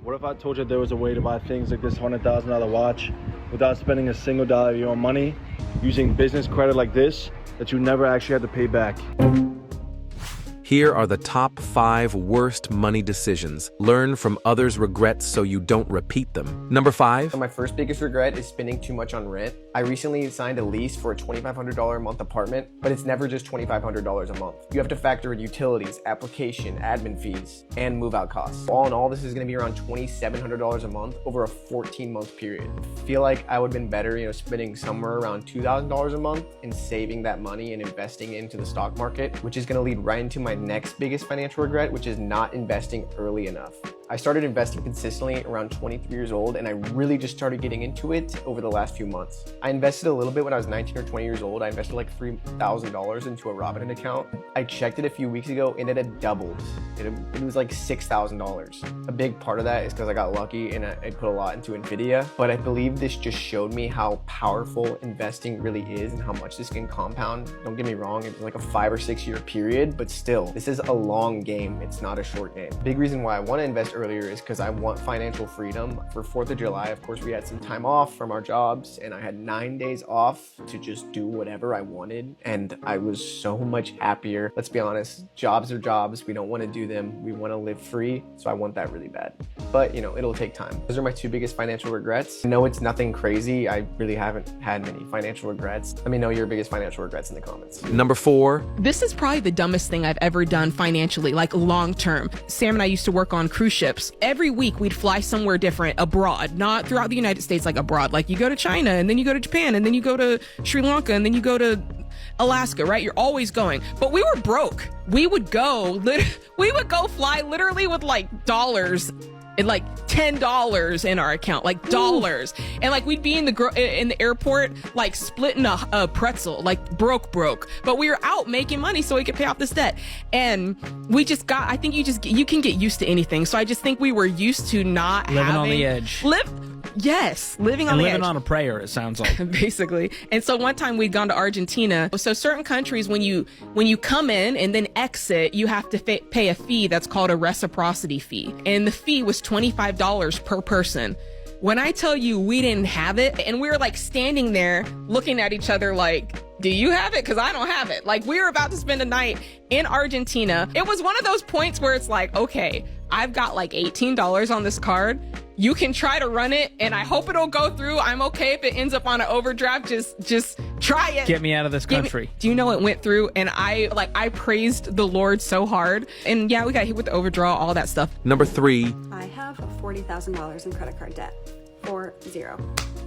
What if I told you there was a way to buy things like this $100,000 watch without spending a single dollar of your own money, using business credit like this that you never actually had to pay back? Here are the top 5 worst money decisions. Learn from others' regrets so you don't repeat them. Number 5. My first biggest regret is spending too much on rent. I recently signed a lease for a $2,500 a month apartment, but it's never just $2,500 a month. You have to factor in utilities, application, admin fees, and move-out costs. All in all, this is gonna be around $2,700 a month over a 14-month period. I feel like I would've been better, spending somewhere around $2,000 a month and saving that money and investing into the stock market, which is gonna lead right into my next biggest financial regret, which is not investing early enough. I started investing consistently around 23 years old, and I really just started getting into it over the last few months. I invested a little bit when I was 19 or 20 years old. I invested like $3,000 into a Robinhood account. I checked it a few weeks ago and it had doubled. It was like $6,000. A big part of that is because I got lucky and I put a lot into Nvidia, but I believe this just showed me how powerful investing really is and how much this can compound. Don't get me wrong, it was like a 5 or 6 year period, but still, this is a long game. It's not a short game. Big reason why I want to invest earlier is because I want financial freedom. For 4th of July, of course, we had some time off from our jobs and I had 9 days off to just do whatever I wanted. And I was so much happier. Let's be honest, jobs are jobs. We don't want to do them. We want to live free. So I want that really bad. But it'll take time. Those are my 2 biggest financial regrets. I know it's nothing crazy. I really haven't had many financial regrets. Let me know your biggest financial regrets in the comments. Number 4. This is probably the dumbest thing I've ever done financially, like long term. Sam and I used to work on cruise ships. Every week we'd fly somewhere different abroad, not throughout the United States, like abroad. Like you go to China and then you go to Japan and then you go to Sri Lanka and then you go to Alaska, right? You're always going. But we were broke. We would go fly literally with like dollars and like $10 in our account, like dollars. And like we'd be in the airport, like splitting a pretzel, like broke. But we were out making money so we could pay off this debt. And we just got, I think you can get used to anything. So I just think we were used to not living on the edge. Yes, living on the edge. Living on a prayer, it sounds like. Basically. And so one time we'd gone to Argentina. So certain countries, when you come in and then exit, you have to pay a fee that's called a reciprocity fee. And the fee was $25 per person. When I tell you we didn't have it, and we were like standing there looking at each other like, do you have it? Because I don't have it. Like we were about to spend a night in Argentina. It was one of those points where it's like, okay, I've got like $18 on this card. You can try to run it and I hope it'll go through. I'm okay if it ends up on an overdraft. Just try it. Get me out of this country. Do you know it went through? And I praised the Lord so hard. And yeah, we got hit with the overdraw, all that stuff. Number 3. I have $40,000 in credit card debt. 40.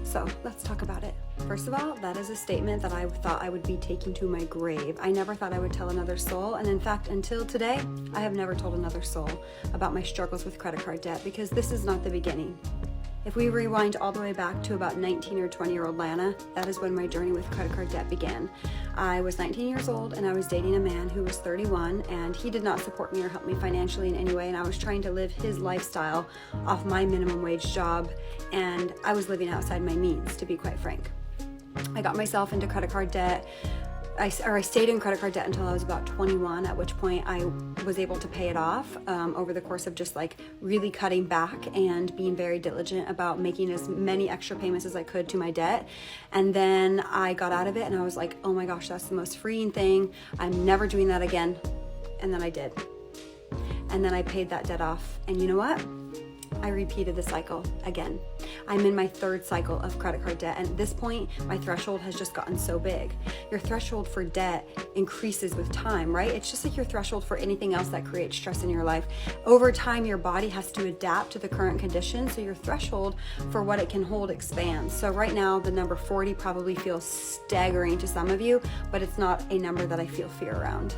So let's talk about it. First of all, that is a statement that I thought I would be taking to my grave. I never thought I would tell another soul. And in fact, until today, I have never told another soul about my struggles with credit card debt because this is not the beginning. If we rewind all the way back to about 19 or 20-year-old Lana, that is when my journey with credit card debt began. I was 19 years old and I was dating a man who was 31 and he did not support me or help me financially in any way, and I was trying to live his lifestyle off my minimum wage job, and I was living outside my means, to be quite frank. I got myself into credit card debt. I stayed in credit card debt until I was about 21, at which point I was able to pay it off over the course of just like really cutting back and being very diligent about making as many extra payments as I could to my debt. And then I got out of it and I was like, oh my gosh, that's the most freeing thing. I'm never doing that again. And then I did. And then I paid that debt off. And you know what? I repeated the cycle again. I'm in my 3rd cycle of credit card debt, and at this point, my threshold has just gotten so big. Your threshold for debt increases with time, right? It's just like your threshold for anything else that creates stress in your life. Over time, your body has to adapt to the current conditions, so your threshold for what it can hold expands. So right now, the number 40 probably feels staggering to some of you, but it's not a number that I feel fear around.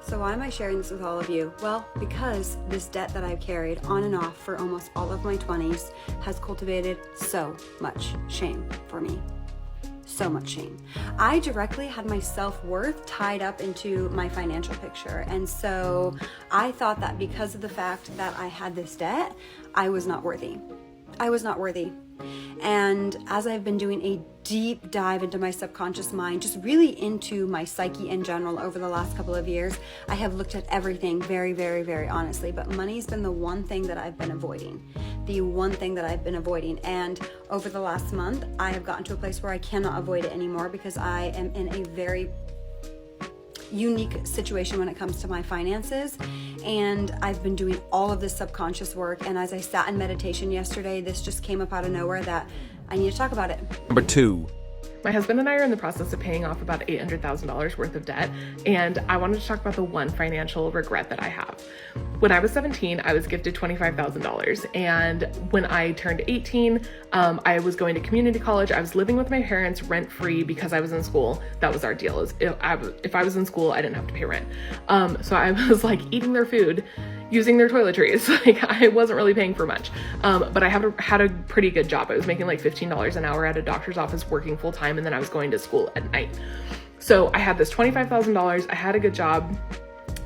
So why am I sharing this with all of you? Well, because this debt that I've carried on and off for almost all of my 20s has cultivated so much shame for me. So much shame. I directly had my self-worth tied up into my financial picture. And so I thought that because of the fact that I had this debt, I was not worthy. I was not worthy. And as I've been doing a deep dive into my subconscious mind, just really into my psyche in general over the last couple of years, I have looked at everything very, very, very honestly. But money's been the one thing that I've been avoiding. The one thing that I've been avoiding. And over the last month, I have gotten to a place where I cannot avoid it anymore because I am in a very unique situation when it comes to my finances, and I've been doing all of this subconscious work. And as I sat in meditation yesterday, this just came up out of nowhere that I need to talk about it. Number 2. My husband and I are in the process of paying off about $800,000 worth of debt, and I wanted to talk about the one financial regret that I have. When I was 17, I was gifted $25,000, and when I turned 18, I was going to community college. I was living with my parents rent-free because I was in school. That was our deal. If I was in school, I didn't have to pay rent. So I was like eating their food, using their toiletries. Like, I wasn't really paying for much. But I had a pretty good job. I was making like $15 an hour at a doctor's office, working full time, and then I was going to school at night. So I had this $25,000. I had a good job.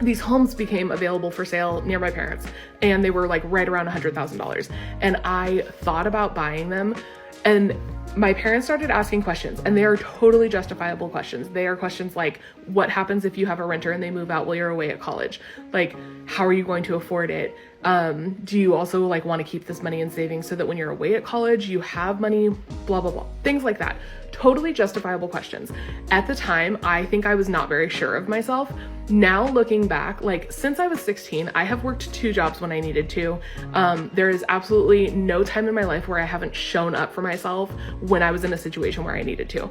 These homes became available for sale near my parents, and they were like right around $100,000. And I thought about buying them, and my parents started asking questions, and they are totally justifiable questions. They are questions like, what happens if you have a renter and they move out while you're away at college? Like, how are you going to afford it? Do you also like want to keep this money in savings so that when you're away at college, you have money, blah, blah, blah, things like that. Totally justifiable questions. At the time, I think I was not very sure of myself. Now looking back, like since I was 16, I have worked 2 jobs when I needed to. There is absolutely no time in my life where I haven't shown up for myself when I was in a situation where I needed to.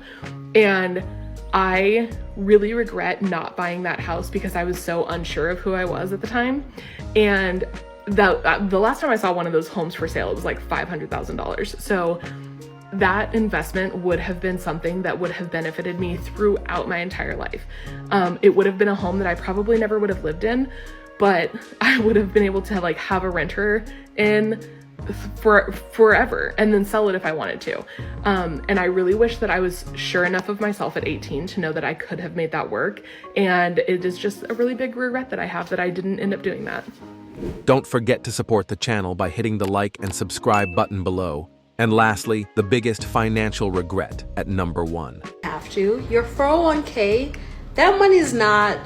And I really regret not buying that house because I was so unsure of who I was at the time. And the last time I saw one of those homes for sale, it was like $500,000. So that investment would have been something that would have benefited me throughout my entire life. It would have been a home that I probably never would have lived in, but I would have been able to like have a renter in for forever and then sell it if I wanted to. And I really wish that I was sure enough of myself at 18 to know that I could have made that work. And it is just a really big regret that I have that I didn't end up doing that. Don't forget to support the channel by hitting the like and subscribe button below. And lastly, the biggest financial regret at number 1. Have to. Your 401k, that money is not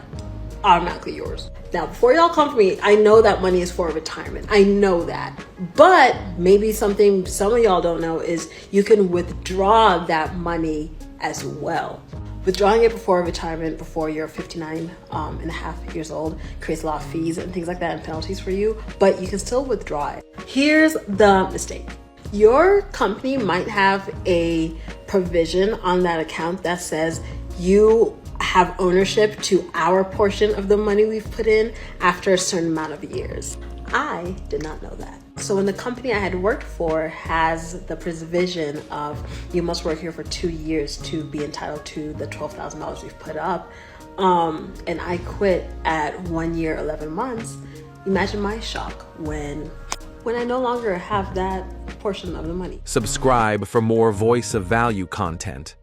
automatically yours. Now, before y'all come for me, I know that money is for retirement. I know that. But maybe something some of y'all don't know is you can withdraw that money as well. Withdrawing it before retirement, before you're 59 and a half years old, creates a lot of fees and things like that and penalties for you, but you can still withdraw it. Here's the mistake. Your company might have a provision on that account that says you have ownership to our portion of the money we've put in after a certain amount of years. I did not know that. So when the company I had worked for has the provision of you must work here for 2 years to be entitled to the $12,000 we've put up, and I quit at 1 year, 11 months, imagine my shock when I no longer have that portion of the money. Subscribe for more Voice of Value content.